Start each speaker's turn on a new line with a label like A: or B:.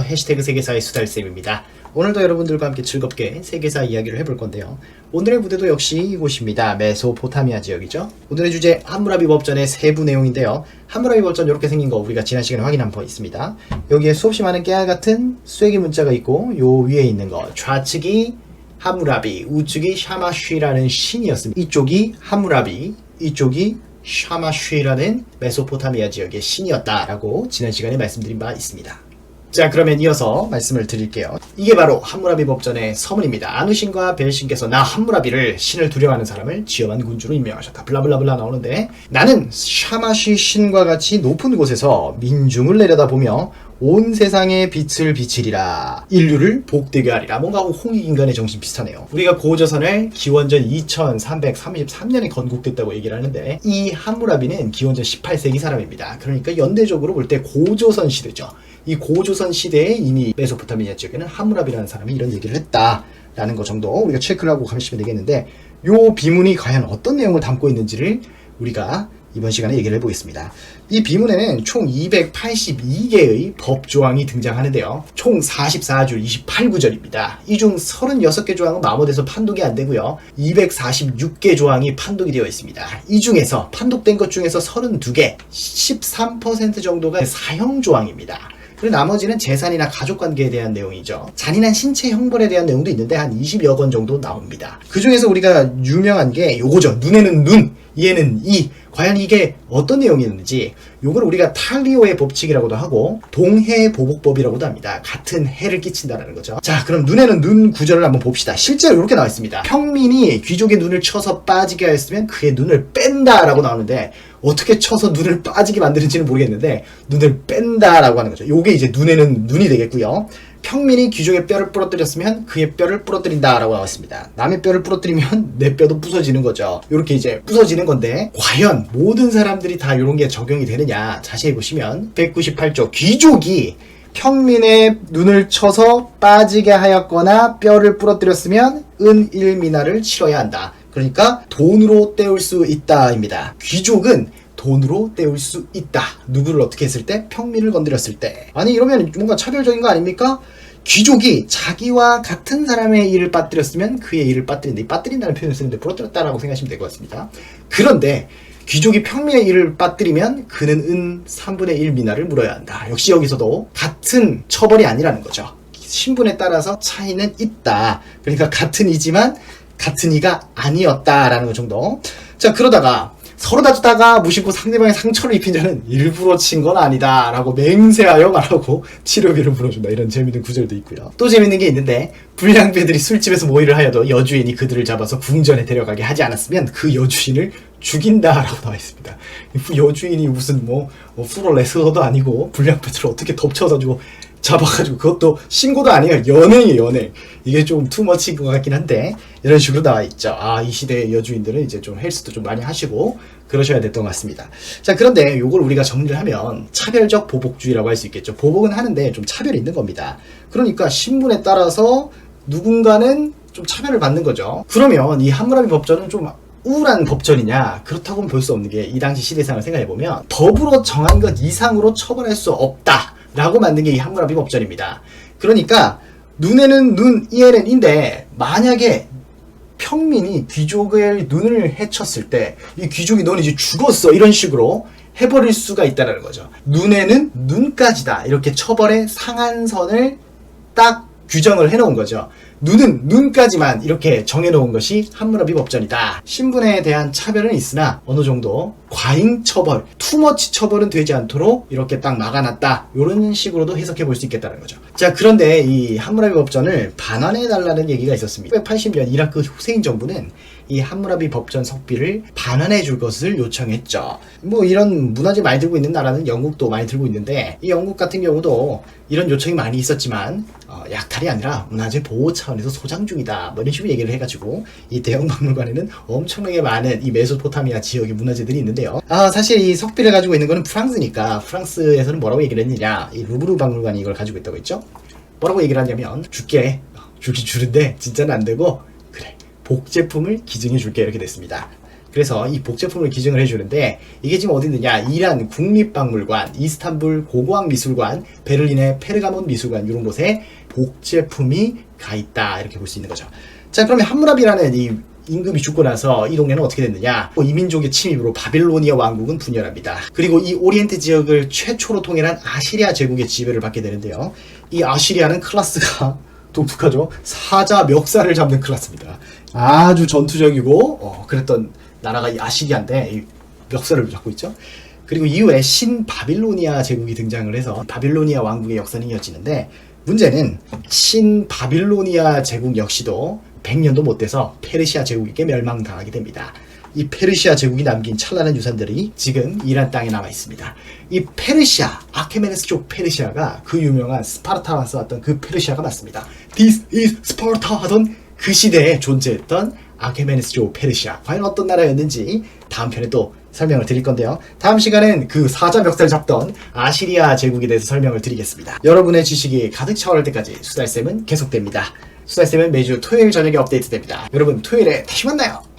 A: 해시태그 세계사의 수달쌤입니다. 오늘도 여러분들과 함께 즐겁게 세계사 이야기를 해볼 건데요. 오늘의 무대도 역시 이곳입니다. 메소포타미아 지역이죠. 오늘의 주제 함무라비 법전의 세부 내용인데요. 함무라비 법전 이렇게 생긴 거 우리가 지난 시간에 확인한 바 있습니다. 여기에 수없이 많은 깨알같은 쐐기 문자가 있고 요 위에 있는 거 좌측이 함무라비, 우측이 샤마쉬라는 신이었습니다. 이쪽이 함무라비, 이쪽이 샤마쉬라는 메소포타미아 지역의 신이었다라고 지난 시간에 말씀드린 바 있습니다. 자, 그러면 이어서 말씀을 드릴게요. 이게 바로 함무라비 법전의 서문입니다. 아누신과 벨신께서 나 함무라비를 신을 두려워하는 사람을 지엄한 군주로 임명하셨다. 블라블라블라 나오는데, 나는 샤마시 신과 같이 높은 곳에서 민중을 내려다보며 온 세상에 빛을 비치리라. 인류를 복되게 하리라. 뭔가 홍익인간의 정신 비슷하네요. 우리가 고조선을 기원전 2333년에 건국됐다고 얘기를 하는데, 이 함무라비는 기원전 18세기 사람입니다. 그러니까 연대적으로 볼 때 고조선 시대죠. 이 고조선 시대에 이미 메소포타미아 지역에는 함무라비라는 사람이 이런 얘기를 했다라는 것 정도 우리가 체크를 하고 가시면 되겠는데, 요 비문이 과연 어떤 내용을 담고 있는지를 우리가 이번 시간에 얘기를 해보겠습니다. 이 비문에는 총 282개의 법조항이 등장하는데요. 총 44줄 28구절입니다. 이 중 36개 조항은 마모돼서 판독이 안 되고요. 246개 조항이 판독이 되어 있습니다. 이 중에서 판독된 것 중에서 32개, 13% 정도가 사형 조항입니다. 그리고 나머지는 재산이나 가족관계에 대한 내용이죠. 잔인한 신체 형벌에 대한 내용도 있는데 한 20여 건 정도 나옵니다. 그 중에서 우리가 유명한 게 요거죠. 눈에는 눈, 이에는 이. 과연 이게 어떤 내용이었는지, 요걸 우리가 탈리오의 법칙이라고도 하고 동해보복법이라고도 합니다. 같은 해를 끼친다라는 거죠. 자, 그럼 눈에는 눈 구절을 한번 봅시다. 실제로 이렇게 나와 있습니다. 평민이 귀족의 눈을 쳐서 빠지게 하였으면 그의 눈을 뺀다라고 나오는데, 어떻게 쳐서 눈을 빠지게 만드는지는 모르겠는데 눈을 뺀다라고 하는 거죠. 요게 이제 눈에는 눈이 되겠고요. 평민이 귀족의 뼈를 부러뜨렸으면 그의 뼈를 부러뜨린다라고 나왔습니다. 남의 뼈를 부러뜨리면 내 뼈도 부서지는 거죠. 이렇게 이제 부서지는 건데, 과연 모든 사람들이 다 이런 게 적용이 되느냐, 자세히 보시면 198조 귀족이 평민의 눈을 쳐서 빠지게 하였거나 뼈를 부러뜨렸으면 은 1미나를 치러야 한다. 그러니까 돈으로 때울 수 있다입니다. 귀족은 돈으로 때울 수 있다. 누구를 어떻게 했을 때? 평민을 건드렸을 때. 아니, 이러면 뭔가 차별적인 거 아닙니까? 귀족이 자기와 같은 사람의 일을 빠뜨렸으면 그의 일을 빠뜨린다. 이 빠뜨린다는 표현을 쓰는데 부러뜨렸다라고 생각하시면 될 것 같습니다. 그런데 귀족이 평민의 일을 빠뜨리면 그는 은 3분의 1 미나를 물어야 한다. 역시 여기서도 같은 처벌이 아니라는 거죠. 신분에 따라서 차이는 있다. 그러니까 같은 이지만 같은 이가 아니었다라는 것 정도. 자, 그러다가 서로 다투다가 무심코 상대방의 상처를 입힌 자는 일부러 친 건 아니다 라고 맹세하여 말하고 치료비를 물어준다. 이런 재밌는 구절도 있고요. 또 재밌는 게 있는데, 불량배들이 술집에서 모의를 하여도 여주인이 그들을 잡아서 궁전에 데려가게 하지 않았으면 그 여주인을 죽인다 라고 나와 있습니다. 여주인이 무슨 프로 레슬러도 아니고 불량배들을 어떻게 덮쳐가지고 잡아가지고, 그것도 신고도 아니에요. 연행이에요, 연행. 이게 좀 투머치인 것 같긴 한데, 이런 식으로 나와 있죠. 아, 이 시대의 여주인들은 이제 좀 헬스도 좀 많이 하시고 그러셔야 됐던 것 같습니다. 자, 그런데 요걸 우리가 정리를 하면 차별적 보복주의라고 할 수 있겠죠. 보복은 하는데 좀 차별이 있는 겁니다. 그러니까 신분에 따라서 누군가는 좀 차별을 받는 거죠. 그러면 이 함무라비 법전은 좀 우울한 법전이냐? 그렇다고는 볼 수 없는 게, 이 당시 시대상을 생각해보면 법으로 정한 것 이상으로 처벌할 수 없다 라고 만든 게 이 함무라비 법전입니다. 그러니까 눈에는 눈, 이에는 인데, 만약에 평민이 귀족의 눈을 해쳤을 때 이 귀족이 너는 이제 죽었어 이런 식으로 해버릴 수가 있다는 거죠. 눈에는 눈까지다, 이렇게 처벌의 상한선을 딱 규정을 해놓은 거죠. 눈은 눈까지만 이렇게 정해놓은 것이 함무라비 법전이다. 신분에 대한 차별은 있으나 어느 정도 과잉 처벌, 투머치 처벌은 되지 않도록 이렇게 딱 막아놨다. 이런 식으로도 해석해 볼 수 있겠다는 거죠. 자, 그런데 이 함무라비 법전을 반환해달라는 얘기가 있었습니다. 1980년 이라크 후세인 정부는 이 함무라비 법전 석비를 반환해 줄 것을 요청했죠. 이런 문화재 많이 들고 있는 나라는 영국도 많이 들고 있는데, 이 영국 같은 경우도 이런 요청이 많이 있었지만 약탈이 아니라 문화재 보호 차원에서 소장 중이다, 이런 식으로 얘기를 해가지고 이 대형 박물관에는 엄청나게 많은 이 메소포타미아 지역의 문화재들이 있는데요. 사실 이 석비를 가지고 있는 거는 프랑스니까, 프랑스에서는 뭐라고 얘기를 했느냐, 이 루브르 박물관이 이걸 가지고 있다고 했죠. 뭐라고 얘기를 하냐면, 주긴 주는데 진짜는 안 되고, 그래, 복제품을 기증해 줄게, 이렇게 됐습니다. 그래서 이 복제품을 기증을 해주는데 이게 지금 어디 있느냐, 이란 국립박물관, 이스탄불 고고학미술관, 베를린의 페르가몬 미술관 이런 곳에 복제품이 가 있다, 이렇게 볼 수 있는 거죠. 자, 그러면 함무라비라는 이 임금이 죽고 나서 이 동네는 어떻게 됐느냐, 이민족의 침입으로 바빌로니아 왕국은 분열합니다. 그리고 이 오리엔트 지역을 최초로 통일한 아시리아 제국의 지배를 받게 되는데요, 이 아시리아는 클래스가 독특하죠. 사자 멱살을 잡는 클래스입니다. 아주 전투적이고 그랬던 나라가 이 아시리아인데 이 멱살을 잡고 있죠. 그리고 이후에 신바빌로니아 제국이 등장을 해서 바빌로니아 왕국의 역사는 이어지는데, 문제는 신바빌로니아 제국 역시도 100년도 못 돼서 페르시아 제국에게 멸망당하게 됩니다. 이 페르시아 제국이 남긴 찬란한 유산들이 지금 이란 땅에 남아 있습니다. 이 페르시아, 아케메네스족 페르시아가 그 유명한 스파르타가 써왔던 그 페르시아가 맞습니다. This is Sparta 하던 그 시대에 존재했던 아케메네스족 페르시아, 과연 어떤 나라였는지 다음 편에 또 설명을 드릴 건데요. 다음 시간엔 그 사자 멱살 잡던 아시리아 제국에 대해서 설명을 드리겠습니다. 여러분의 지식이 가득 차오를 때까지 수달쌤은 계속됩니다. 수달쌤은 매주 토요일 저녁에 업데이트됩니다. 여러분 토요일에 다시 만나요.